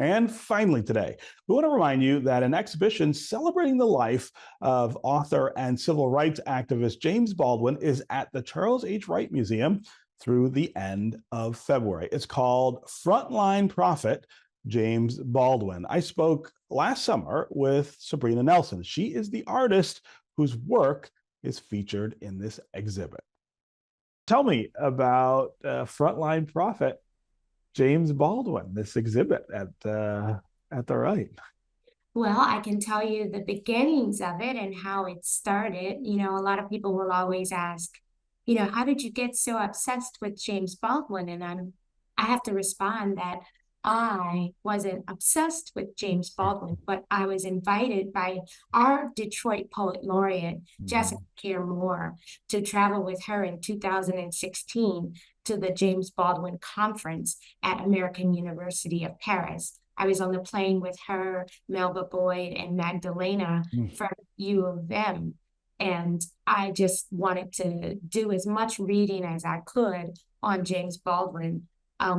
And finally today, we want to remind you that an exhibition celebrating the life of author and civil rights activist James Baldwin is at the Charles H. Wright Museum through the end of February. It's called Frontline Prophet, James Baldwin. I spoke last summer with Sabrina Nelson. She is the artist whose work is featured in this exhibit. Tell me about Frontline Prophet, James Baldwin, this exhibit at the Wright. Well, I can tell you the beginnings of it and how it started. A lot of people will always ask, how did you get so obsessed with James Baldwin? And I have to respond that I wasn't obsessed with James Baldwin, but I was invited by our Detroit poet laureate, Jessica Care Moore, to travel with her in 2016 to the James Baldwin Conference at American University of Paris. I was on the plane with her, Melba Boyd, and Magdalena from U of M. And I just wanted to do as much reading as I could on James Baldwin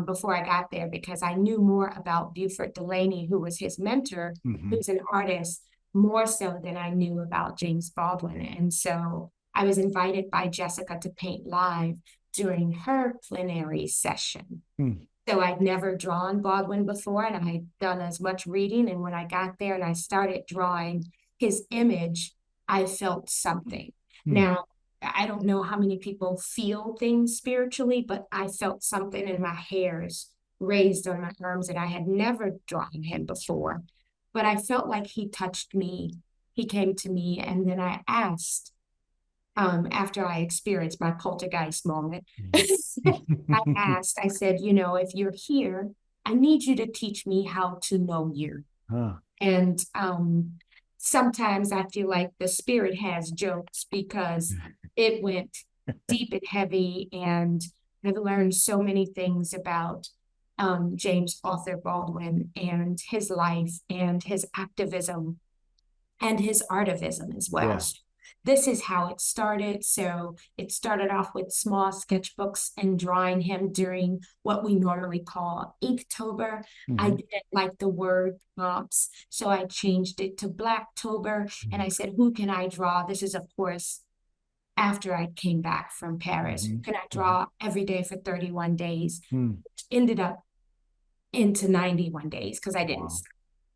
before I got there, because I knew more about Buford Delaney, who was his mentor, who's an artist, more so than I knew about James Baldwin. And so I was invited by Jessica to paint live during her plenary session. So I'd never drawn Baldwin before, and I had done as much reading. And when I got there and I started drawing his image, I felt something. Now, I don't know how many people feel things spiritually, but I felt something, and my hairs raised on my arms, and I had never drawn him before. But I felt like he touched me. He came to me, and then I asked, after I experienced my poltergeist moment, I said, if you're here, I need you to teach me how to know you. And sometimes I feel like the spirit has jokes, because it went deep and heavy, and I've learned so many things about James Arthur Baldwin and his life and his activism and his artivism as well. So this is how it started. So it started off with small sketchbooks and drawing him during what we normally call Inktober. I didn't like the word prompts, so I changed it to Blacktober. And I said, who can I draw? This is, of course, after I came back from Paris. Who can I draw every day for 31 days? Which ended up into 91 days, because I didn't stop.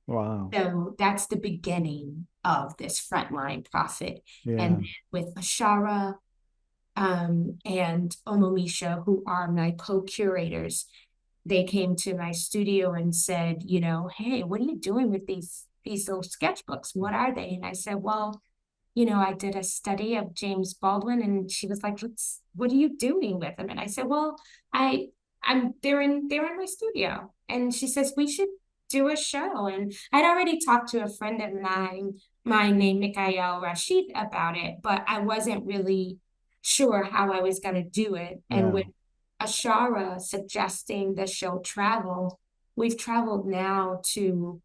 Wow. So that's the beginning of this Frontline Prophet. And with Ashara and Omomisha, who are my co-curators, they came to my studio and said, hey, what are you doing with these little sketchbooks? What are they? And I said, well, I did a study of James Baldwin. And she was like, what are you doing with them? And I said, well, they're in my studio. And she says, we should do a show. And I'd already talked to a friend of mine named Mikhail Rashid about it, but I wasn't really sure how I was going to do it. And with Ashara suggesting the show travel, we've traveled now to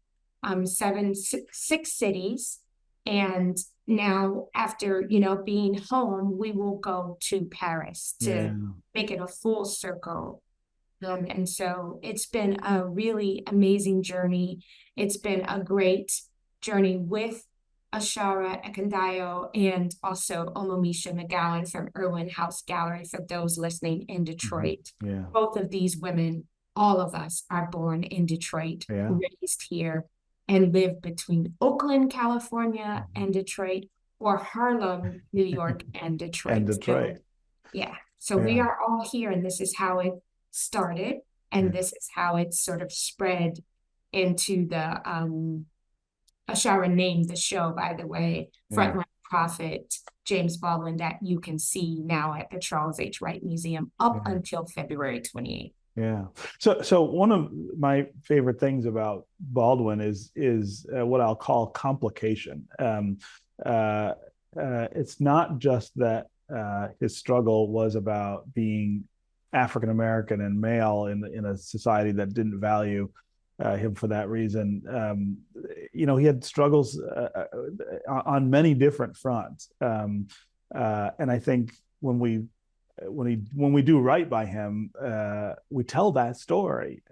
six cities. And now, after, being home, we will go to Paris to make it a full circle. And so it's been a really amazing journey. It's been a great journey with Ashara Ekandayo and also Omomisha McGowan from Irwin House Gallery, for those listening in Detroit. Both of these women, all of us, are born in Detroit, raised here, and live between Oakland, California, and Detroit, or Harlem, New York, and Detroit. So we are all here, and this is how it started, and this is how it sort of spread into the Ashara named the show, by the way, Frontline Prophet, James Baldwin, that you can see now at the Charles H. Wright Museum up until February 28th. So one of my favorite things about Baldwin is what I'll call complication. It's not just that his struggle was about being African American and male in a society that didn't value him for that reason. He had struggles on many different fronts, and I think when we when we do right by him, we tell that story.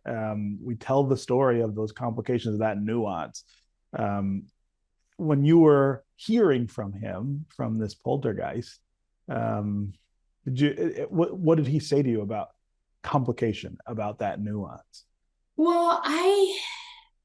We tell the story of those complications, of that nuance. When you were hearing from him, from this poltergeist, what did he say to you about complication, about that nuance? Well,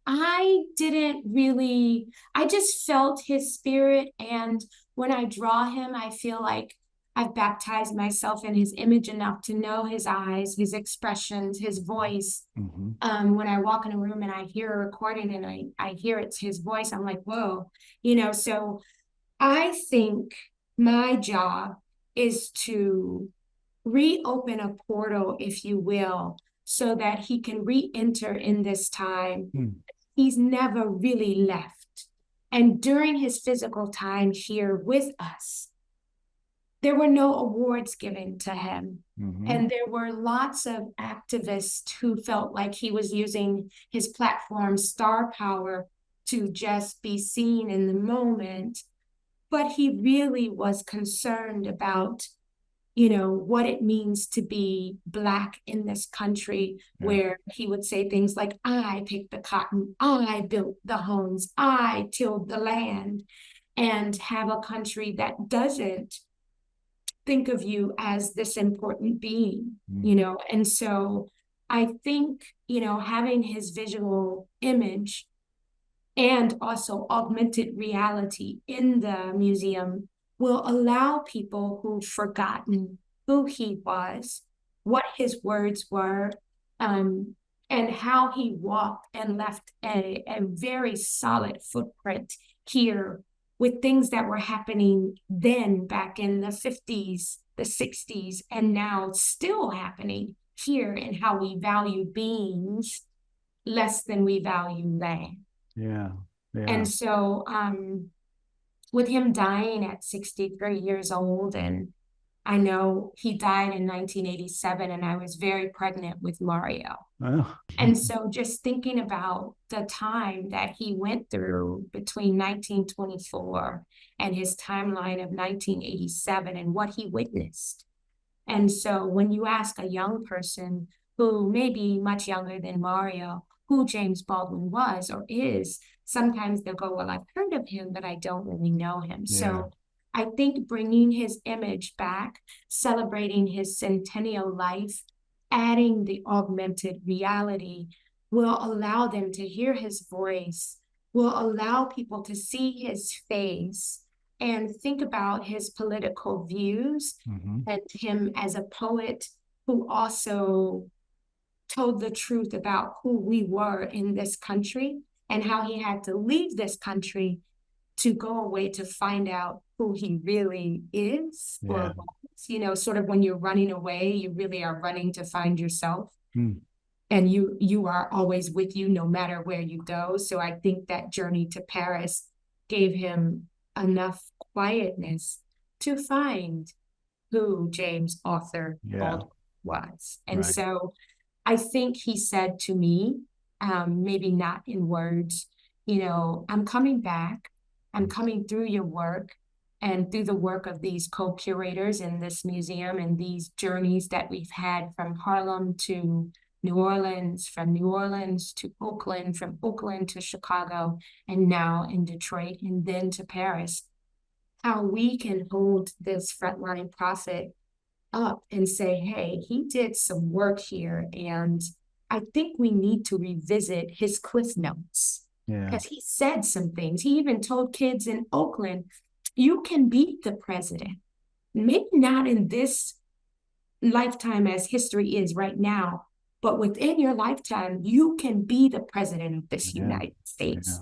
I didn't really, I just felt his spirit. And when I draw him, I feel like I've baptized myself in his image enough to know his eyes, his expressions, his voice. Mm-hmm. When I walk in a room and I hear a recording and I hear it's his voice, I'm like, whoa, so I think my job is to reopen a portal, if you will, so that he can re-enter in this time. He's never really left. And during his physical time here with us, there were no awards given to him. Mm-hmm. And there were lots of activists who felt like he was using his platform, star power, to just be seen in the moment. But he really was concerned about, what it means to be Black in this country, where he would say things like, I picked the cotton, I built the homes, I tilled the land, and have a country that doesn't think of you as this important being, And so I think, having his visual image and also augmented reality in the museum will allow people who've forgotten who he was, what his words were, and how he walked and left a very solid footprint here with things that were happening then back in the 50s, the 60s, and now still happening here, in how we value beings less than we value land. Yeah. And so with him dying at 63 years old, and I know he died in 1987, and I was very pregnant with Mario. Oh. And so just thinking about the time that he went through between 1924 and his timeline of 1987 and what he witnessed. And so when you ask a young person who may be much younger than Mario, who James Baldwin was or is, sometimes they'll go, well, I've heard of him, but I don't really know him. So I think bringing his image back, celebrating his centennial life, adding the augmented reality will allow them to hear his voice, will allow people to see his face and think about his political views, and him as a poet who also told the truth about who we were in this country and how he had to leave this country to go away to find out who he really is. Or, sort of when you're running away, you really are running to find yourself. And you are always with you no matter where you go. So I think that journey to Paris gave him enough quietness to find who James Arthur Baldwin was. And so I think he said to me, maybe not in words, I'm coming back. I'm coming through your work and through the work of these co-curators in this museum and these journeys that we've had from Harlem to New Orleans, from New Orleans to Oakland, from Oakland to Chicago, and now in Detroit, and then to Paris. How we can hold this Frontline Prophet up and say, hey, he did some work here, and I think we need to revisit his cliff notes. Because he said some things. He even told kids in Oakland, you can beat the president. Maybe not in this lifetime as history is right now, but within your lifetime, you can be the president of this United States.